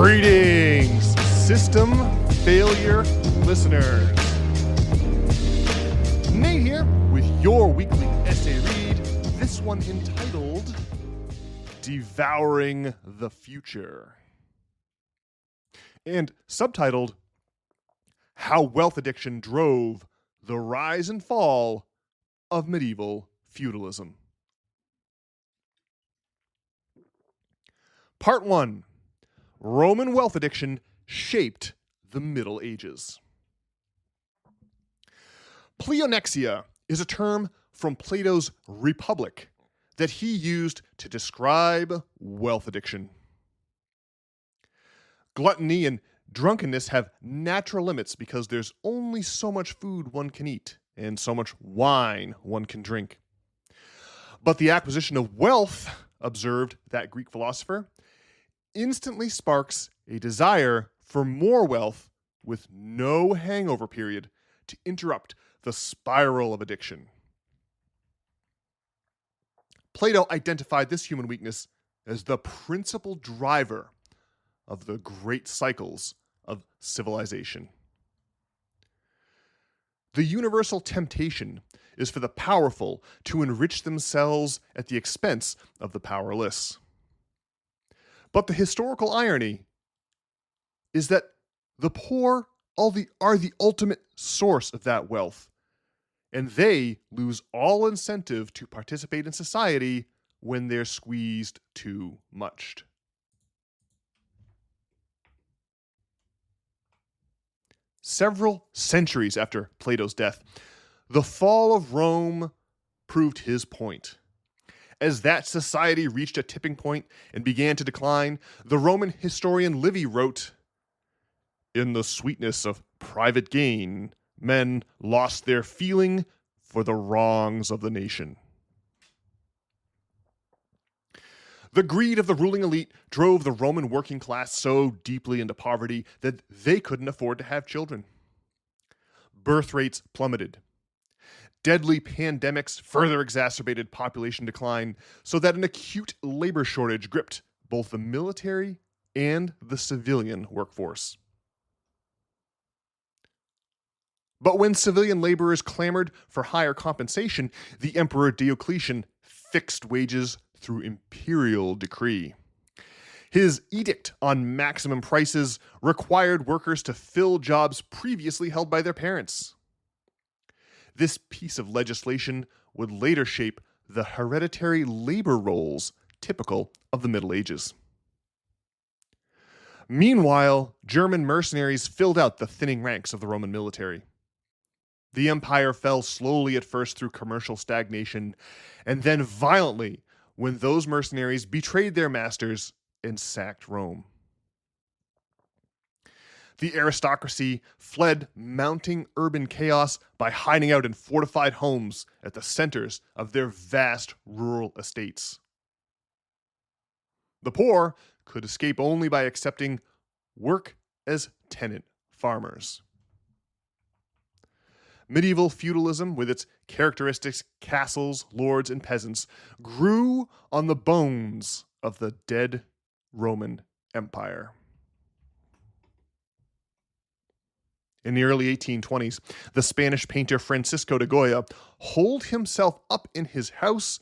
Greetings, system failure listeners. Nate here with your weekly essay read, this one entitled Devouring the Future, and subtitled How Wealth Addiction Drove the Rise and Fall of Medieval Feudalism. Part 1. Roman wealth addiction shaped the Middle Ages. Pleonexia is a term from Plato's Republic that he used to describe wealth addiction. Gluttony and drunkenness have natural limits because there's only so much food one can eat and so much wine one can drink. But the acquisition of wealth, observed that Greek philosopher, instantly sparks a desire for more wealth with no hangover period to interrupt the spiral of addiction. Plato identified this human weakness as the principal driver of the great cycles of civilization. The universal temptation is for the powerful to enrich themselves at the expense of the powerless. But the historical irony is that the poor are the ultimate source of that wealth, and they lose all incentive to participate in society when they're squeezed too much. Several centuries after Plato's death, the fall of Rome proved his point. As that society reached a tipping point and began to decline, the Roman historian Livy wrote, "In the sweetness of private gain, men lost their feeling for the wrongs of the nation." The greed of the ruling elite drove the Roman working class so deeply into poverty that they couldn't afford to have children. Birth rates plummeted. Deadly pandemics further exacerbated population decline, so that an acute labor shortage gripped both the military and the civilian workforce. But when civilian laborers clamored for higher compensation, the Emperor Diocletian fixed wages through imperial decree. His edict on maximum prices required workers to fill jobs previously held by their parents. This piece of legislation would later shape the hereditary labor roles typical of the Middle Ages. Meanwhile, German mercenaries filled out the thinning ranks of the Roman military. The empire fell slowly at first through commercial stagnation, and then violently when those mercenaries betrayed their masters and sacked Rome. The aristocracy fled mounting urban chaos by hiding out in fortified homes at the centers of their vast rural estates. The poor could escape only by accepting work as tenant farmers. Medieval feudalism, with its characteristics, castles, lords, and peasants, grew on the bones of the dead Roman Empire. In the early 1820s, the Spanish painter Francisco de Goya holed himself up in his house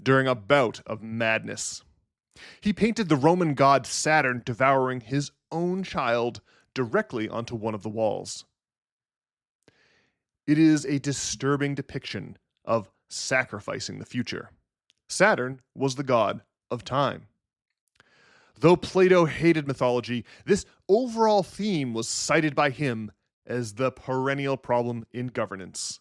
during a bout of madness. He painted the Roman god Saturn devouring his own child directly onto one of the walls. It is a disturbing depiction of sacrificing the future. Saturn was the god of time. Though Plato hated mythology, this overall theme was cited by him as the perennial problem in governance.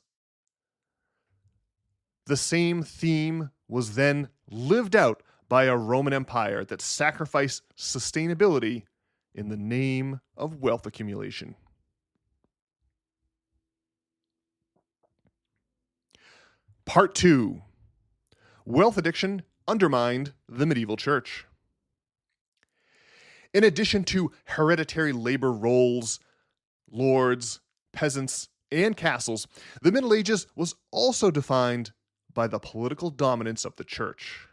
The same theme was then lived out by a Roman Empire that sacrificed sustainability in the name of wealth accumulation. Part 2. Wealth addiction undermined the medieval church. In addition to hereditary labor roles, lords, peasants, and castles, the Middle Ages was also defined by the political dominance of the church.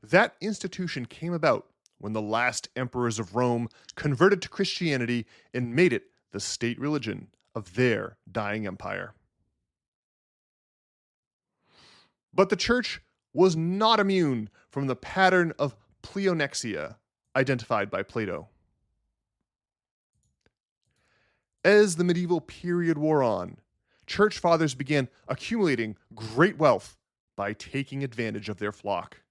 That institution came about when the last emperors of Rome converted to Christianity and made it the state religion of their dying empire. But the church was not immune from the pattern of pleonexia identified by Plato. As the medieval period wore on, church fathers began accumulating great wealth by taking advantage of their flock.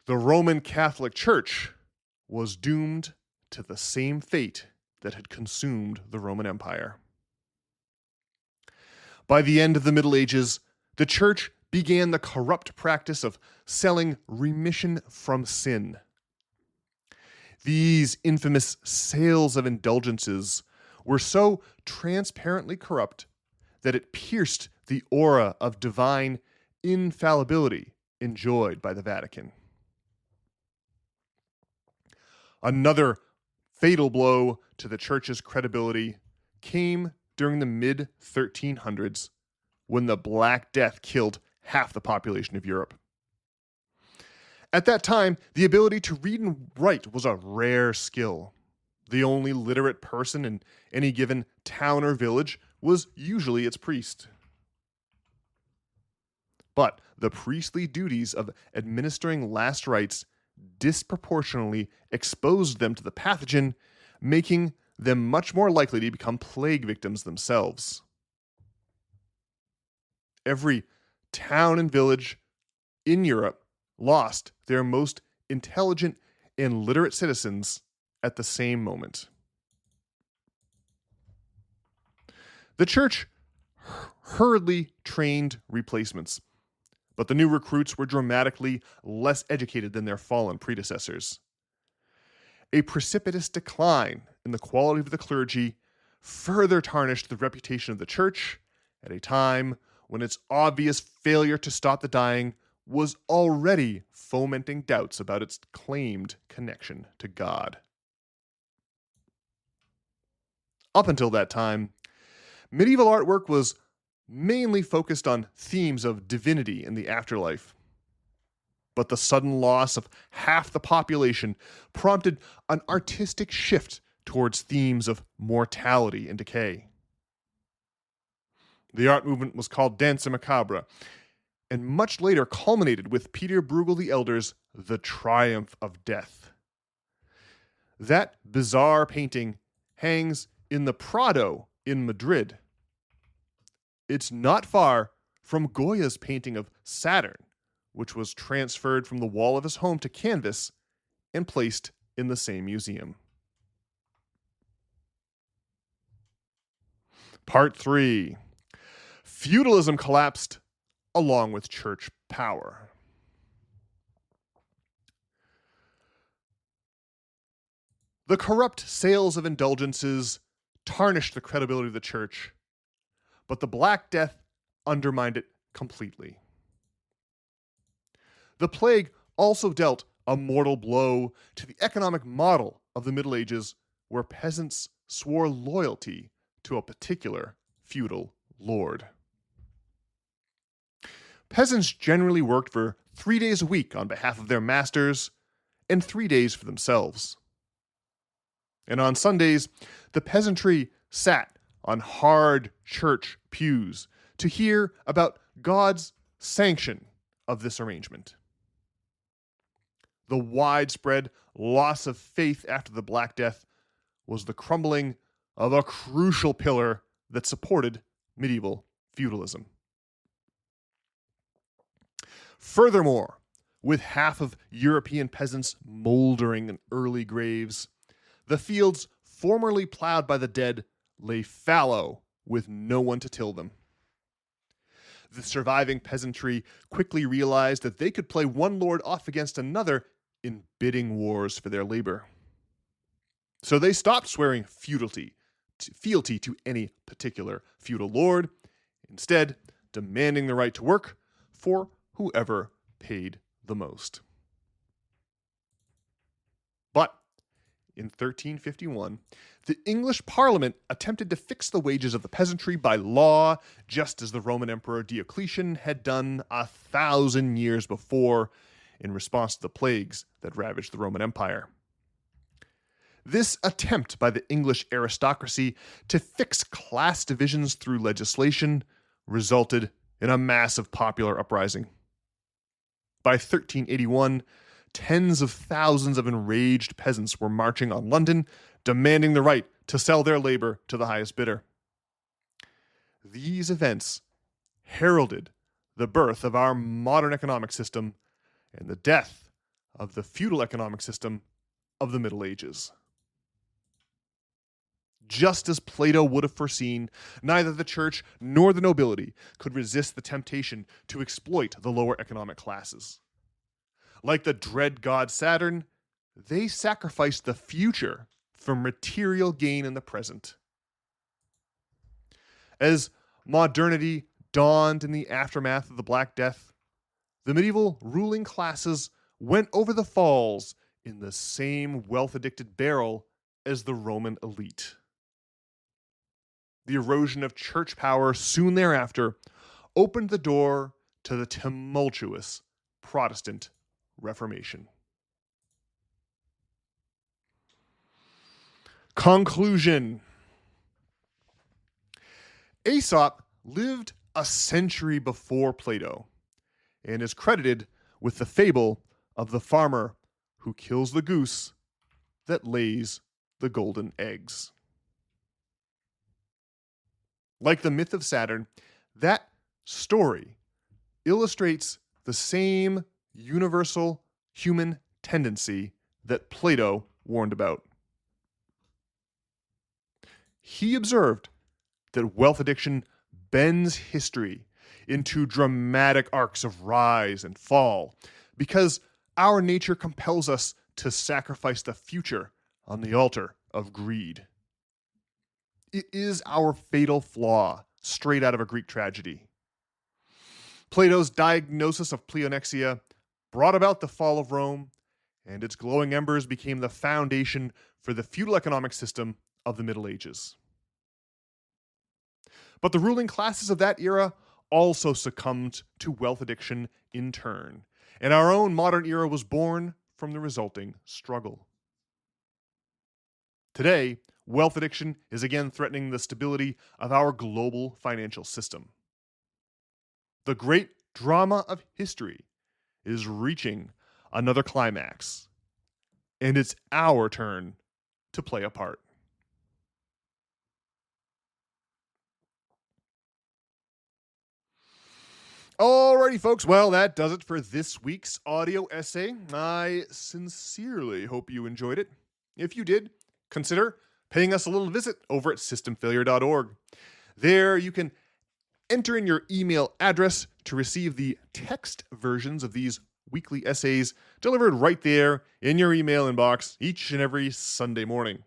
The Roman Catholic Church was doomed to the same fate that had consumed the Roman Empire. By the end of the Middle Ages, the church began the corrupt practice of selling remission from sin. These infamous sales of indulgences were so transparently corrupt that it pierced the aura of divine infallibility enjoyed by the Vatican. Another fatal blow to the church's credibility came during the mid-1300s when the Black Death killed half the population of Europe. At that time, the ability to read and write was a rare skill. The only literate person in any given town or village was usually its priest. But the priestly duties of administering last rites disproportionately exposed them to the pathogen, making them much more likely to become plague victims themselves. Every town and village in Europe lost their most intelligent and literate citizens at the same moment. The church hurriedly trained replacements, but the new recruits were dramatically less educated than their fallen predecessors. A precipitous decline in the quality of the clergy further tarnished the reputation of the church at a time when its obvious failure to stop the dying was already fomenting doubts about its claimed connection to God. Up until that time, medieval artwork was mainly focused on themes of divinity and the afterlife. But the sudden loss of half the population prompted an artistic shift towards themes of mortality and decay. The art movement was called Danse Macabre, and much later culminated with Peter Bruegel the Elder's The Triumph of Death. That bizarre painting hangs in the Prado in Madrid. It's not far from Goya's painting of Saturn, which was transferred from the wall of his home to canvas and placed in the same museum. Part 3. Feudalism collapsed along with church power. The corrupt sales of indulgences tarnished the credibility of the church, but the Black Death undermined it completely. The plague also dealt a mortal blow to the economic model of the Middle Ages, where peasants swore loyalty to a particular feudal lord. Peasants generally worked for 3 days a week on behalf of their masters and 3 days for themselves. And on Sundays, the peasantry sat on hard church pews to hear about God's sanction of this arrangement. The widespread loss of faith after the Black Death was the crumbling of a crucial pillar that supported medieval feudalism. Furthermore, with half of European peasants moldering in early graves, the fields formerly plowed by the dead lay fallow with no one to till them. The surviving peasantry quickly realized that they could play one lord off against another in bidding wars for their labor. So they stopped swearing fealty to any particular feudal lord, instead demanding the right to work for whoever paid the most. But in 1351, the English Parliament attempted to fix the wages of the peasantry by law, just as the Roman Emperor Diocletian had done 1,000 years before, in response to the plagues that ravaged the Roman Empire. This attempt by the English aristocracy to fix class divisions through legislation resulted in a massive popular uprising. By 1381, tens of thousands of enraged peasants were marching on London, demanding the right to sell their labor to the highest bidder. These events heralded the birth of our modern economic system and the death of the feudal economic system of the Middle Ages. Just as Plato would have foreseen, neither the church nor the nobility could resist the temptation to exploit the lower economic classes. Like the dread god Saturn, they sacrificed the future for material gain in the present. As modernity dawned in the aftermath of the Black Death, the medieval ruling classes went over the falls in the same wealth-addicted barrel as the Roman elite. The erosion of church power soon thereafter opened the door to the tumultuous Protestant Reformation. Conclusion. Aesop lived a century before Plato and is credited with the fable of the farmer who kills the goose that lays the golden eggs. Like the myth of Saturn, that story illustrates the same universal human tendency that Plato warned about. He observed that wealth addiction bends history into dramatic arcs of rise and fall because our nature compels us to sacrifice the future on the altar of greed. It is our fatal flaw, straight out of a Greek tragedy. Plato's diagnosis of pleonexia brought about the fall of Rome, and its glowing embers became the foundation for the feudal economic system of the Middle Ages. But the ruling classes of that era also succumbed to wealth addiction in turn, and our own modern era was born from the resulting struggle. Today, wealth addiction is again threatening the stability of our global financial system. The great drama of history is reaching another climax, and it's our turn to play a part. Alrighty, folks. Well, that does it for this week's audio essay. I sincerely hope you enjoyed it. If you did, consider paying us a little visit over at systemfailure.org. There you can enter in your email address to receive the text versions of these weekly essays delivered right there in your email inbox each and every Sunday morning.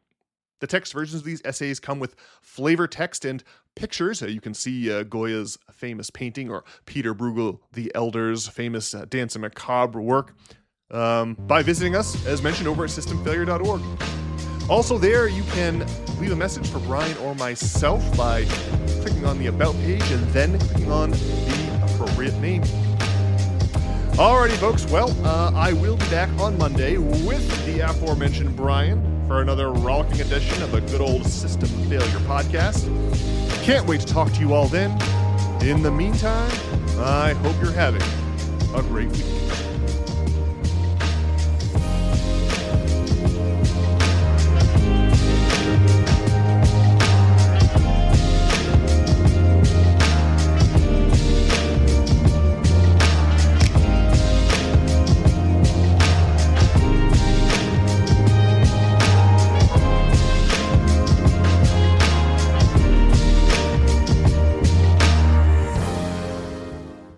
The text versions of these essays come with flavor text and pictures. You can see Goya's famous painting or Peter Bruegel the Elder's famous Danse Macabre work by visiting us, as mentioned, over at systemfailure.org. Also there, you can leave a message for Brian or myself by clicking on the About page and then clicking on the appropriate name. Alrighty, folks. Well, I will be back on Monday with the aforementioned Brian for another rollicking edition of a good old System Failure podcast. Can't wait to talk to you all then. In the meantime, I hope you're having a great week.